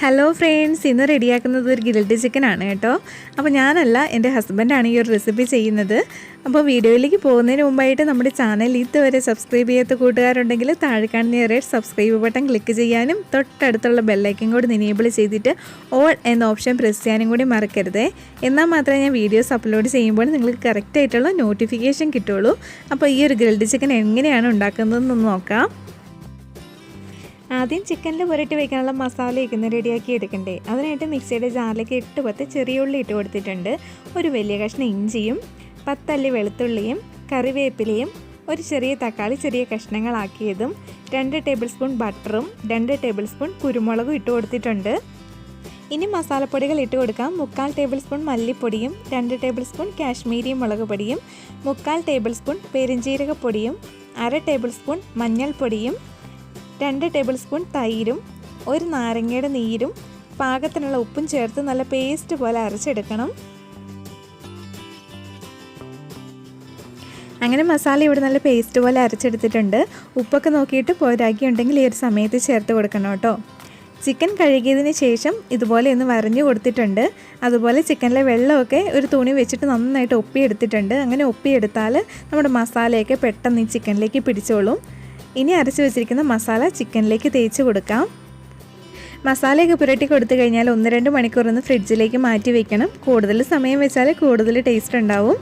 Hello friends, ഇന്ന് റെഡിയാക്കുന്നത് ഒരു grilled chicken ആണ് കേട്ടോ. അപ്പോൾ ഞാനല്ല, എൻ്റെ ഹസ്ബൻഡാണ് ഈ ഒരു റെസിപ്പി ചെയ്യുന്നത്. അപ്പോൾ വീഡിയോയിലേക്ക് പോകുന്നതിന് മുമ്പായിട്ട് നമ്മുടെ ചാനൽ ഇതുവരെ സബ്സ്ക്രൈബ് ചെയ്യാത്ത കൂട്ടുകാരുണ്ടെങ്കിൽ താഴെ കാണുന്ന റെഡ് സബ്സ്ക്രൈബ് ബട്ടൺ ക്ലിക്ക് ചെയ്യാനും തൊട്ടടുത്തുള്ള ബെല്ലൈക്കൻ കൂടി എനേബിൾ ചെയ്തിട്ട് ഓൾ എന്ന ഓപ്ഷൻ പ്രസ് ചെയ്യാനും കൂടി മറക്കരുതേ. എന്നാൽ മാത്രമേ ഞാൻ വീഡിയോസ് അപ്ലോഡ് ചെയ്യുമ്പോൾ നിങ്ങൾക്ക് കറക്റ്റായിട്ടുള്ള നോട്ടിഫിക്കേഷൻ കിട്ടുള്ളൂ. അപ്പോൾ ഈ ഒരു ഗ്രിൽഡ് ചിക്കൻ എങ്ങനെയാണ് ഉണ്ടാക്കുന്നതെന്ന് നോക്കാം. ആദ്യം ചിക്കനിൽ പുരട്ടി വയ്ക്കാനുള്ള മസാലയൊക്കെ ഒന്ന് റെഡിയാക്കി എടുക്കണ്ടേ. അതിനായിട്ട് മിക്സിയുടെ ജാറിലേക്ക് 8-10 ചെറിയ ഉള്ളി ഇട്ട് കൊടുത്തിട്ടുണ്ട്. ഒരു വലിയ കഷ്ണം ഇഞ്ചിയും 10 അല്ലി വെളുത്തുള്ളിയും കറിവേപ്പിലയും ഒരു ചെറിയ തക്കാളി ചെറിയ കഷ്ണങ്ങളാക്കിയതും 2 ടേബിൾ സ്പൂൺ ബട്ടറും 2 ടേബിൾ സ്പൂൺ കുരുമുളകും ഇട്ട് കൊടുത്തിട്ടുണ്ട്. ഇനി മസാലപ്പൊടികൾ ഇട്ട് കൊടുക്കാം. 3/4 ടേബിൾ സ്പൂൺ മല്ലിപ്പൊടിയും 2 ടേബിൾ സ്പൂൺ കാശ്മീരി മുളക് പൊടിയും 3/4 ടേബിൾ സ്പൂൺ പെരിഞ്ജീരകപ്പൊടിയും 1/2 ടേബിൾ സ്പൂൺ മഞ്ഞൾപ്പൊടിയും 2 ടേബിൾ സ്പൂൺ തൈരും 1 നാരങ്ങയുടെ നീരും പാകത്തിനുള്ള ഉപ്പും ചേർത്ത് നല്ല പേസ്റ്റ് പോലെ അരച്ചെടുക്കണം. അങ്ങനെ മസാല ഇവിടെ നല്ല പേസ്റ്റ് പോലെ അരച്ചെടുത്തിട്ടുണ്ട്. ഉപ്പൊക്കെ നോക്കിയിട്ട് പോരാക്കിയുണ്ടെങ്കിൽ ഈ ഒരു സമയത്ത് ചേർത്ത് കൊടുക്കണം കേട്ടോ. ചിക്കൻ കഴുകിയതിന് ശേഷം ഇതുപോലെ ഒന്ന് വരഞ്ഞു കൊടുത്തിട്ടുണ്ട്. അതുപോലെ ചിക്കനിലെ വെള്ളമൊക്കെ ഒരു തുണി വെച്ചിട്ട് നന്നായിട്ട് ഒപ്പിയെടുത്തിട്ടുണ്ട്. അങ്ങനെ ഒപ്പിയെടുത്താൽ നമ്മുടെ മസാലയൊക്കെ പെട്ടെന്ന് ഈ ചിക്കനിലേക്ക് പിടിച്ചോളും. ഇനി അരച്ച് വെച്ചിരിക്കുന്ന മസാല ചിക്കനിലേക്ക് തേച്ച് കൊടുക്കാം. മസാലയൊക്കെ പുരട്ടി കൊടുത്തു കഴിഞ്ഞാൽ 1-2 മണിക്കൂർ ഒന്ന് ഫ്രിഡ്ജിലേക്ക് മാറ്റി വയ്ക്കണം. കൂടുതൽ സമയം വെച്ചാൽ കൂടുതൽ ടേസ്റ്റ് ഉണ്ടാവും.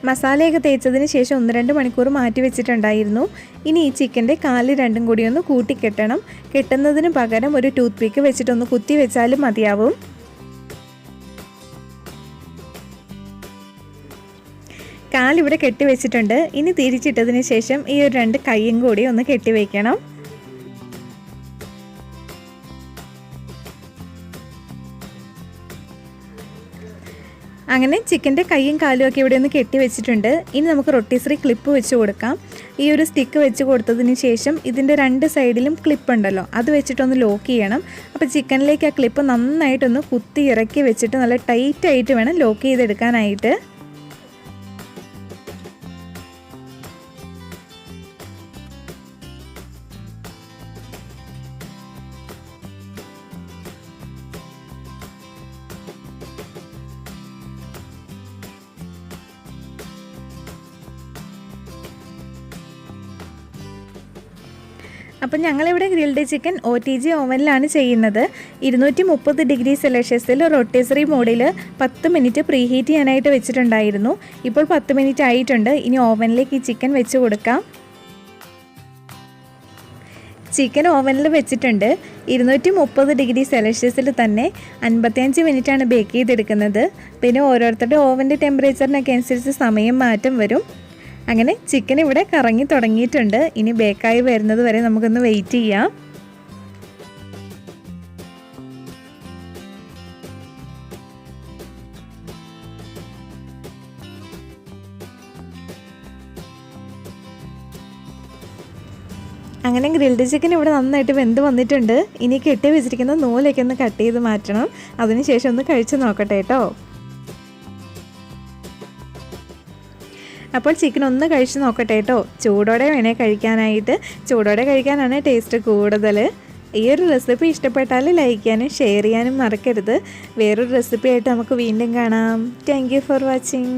മസാലയൊക്കെ തേച്ചതിന് ശേഷം 1-2 മണിക്കൂർ മാറ്റി വെച്ചിട്ടുണ്ടായിരുന്നു. ഇനി ഈ ചിക്കൻ്റെ കാല് രണ്ടും കൂടി ഒന്ന് കൂട്ടിക്കെട്ടണം. കെട്ടുന്നതിന് പകരം ഒരു ടൂത്ത് പിക്ക് വെച്ചിട്ടൊന്ന് കുത്തി വെച്ചാലും മതിയാവും. കാലിവിടെ കെട്ടി വെച്ചിട്ടുണ്ട്. ഇനി തിരിച്ചിട്ടതിന് ശേഷം ഈ ഒരു 2 കൈയും കൂടി ഒന്ന് കെട്ടി വയ്ക്കണം. അങ്ങനെ ചിക്കൻ്റെ കൈയും കാലും ഒക്കെ ഇവിടെ ഒന്ന് കെട്ടി വെച്ചിട്ടുണ്ട്. ഇനി നമുക്ക് റൊട്ടീസറി ക്ലിപ്പ് വെച്ച് കൊടുക്കാം. ഈ ഒരു സ്റ്റിക്ക് വെച്ച് കൊടുത്തതിന് ശേഷം ഇതിൻ്റെ 2 സൈഡിലും ക്ലിപ്പ് ഉണ്ടല്ലോ, അത് വെച്ചിട്ടൊന്ന് ലോക്ക് ചെയ്യണം. അപ്പോൾ ചിക്കനിലേക്ക് ആ ക്ലിപ്പ് നന്നായിട്ടൊന്ന് കുത്തി ഇറക്കി വെച്ചിട്ട് നല്ല ടൈറ്റായിട്ട് വേണം ലോക്ക് ചെയ്തെടുക്കാനായിട്ട്. അപ്പം ഞങ്ങളിവിടെ ഗ്രിൽഡ് ചിക്കൻ OTG ഓവനിലാണ് ചെയ്യുന്നത്. 230 ഡിഗ്രി സെൽഷ്യസിൽ റൊട്ടേസറി മോഡിൽ 10 മിനിറ്റ് പ്രീ ഹീറ്റ് ചെയ്യാനായിട്ട് വെച്ചിട്ടുണ്ടായിരുന്നു. ഇപ്പോൾ 10 മിനിറ്റ് ആയിട്ടുണ്ട്. ഇനി ഓവനിലേക്ക് ഈ ചിക്കൻ വെച്ച് കൊടുക്കാം. ചിക്കൻ ഓവനിൽ വെച്ചിട്ടുണ്ട്. 230 ഡിഗ്രി സെൽഷ്യസിൽ തന്നെ 55 മിനിറ്റാണ് ബേക്ക് ചെയ്തെടുക്കുന്നത്. പിന്നെ ഓരോരുത്തരുടെ ഓവൻ്റെ ടെമ്പറേച്ചറിനൊക്കെ അനുസരിച്ച് സമയം മാറ്റം വരും. അങ്ങനെ ചിക്കൻ ഇവിടെ കറങ്ങി തുടങ്ങിയിട്ടുണ്ട്. ഇനി ബേക്കായി വരുന്നത് വരെ നമുക്കൊന്ന് വെയിറ്റ് ചെയ്യാം. അങ്ങനെ ഗ്രിൽഡ് ചിക്കൻ ഇവിടെ നന്നായിട്ട് വെന്ത് വന്നിട്ടുണ്ട്. ഇനി കെട്ടി വെച്ചിരിക്കുന്ന നൂലൊക്കെ ഒന്ന് കട്ട് ചെയ്ത് മാറ്റണം. അതിനുശേഷം ഒന്ന് കഴിച്ച് നോക്കട്ടെ കേട്ടോ. അപ്പോൾ ചിക്കൻ ഒന്ന് കഴിച്ച് നോക്കട്ടെ കേട്ടോ. ചൂടോടെ വേണേ കഴിക്കാനായിട്ട്. ചൂടോടെ കഴിക്കാനാണ് ടേസ്റ്റ് കൂടുതൽ. ഈ ഒരു റെസിപ്പി ഇഷ്ടപ്പെട്ടാൽ ലൈക്ക് ചെയ്യാനും ഷെയർ ചെയ്യാനും മറക്കരുത്. വേറൊരു റെസിപ്പി ആയിട്ട് നമുക്ക് വീണ്ടും കാണാം. Thank you for watching.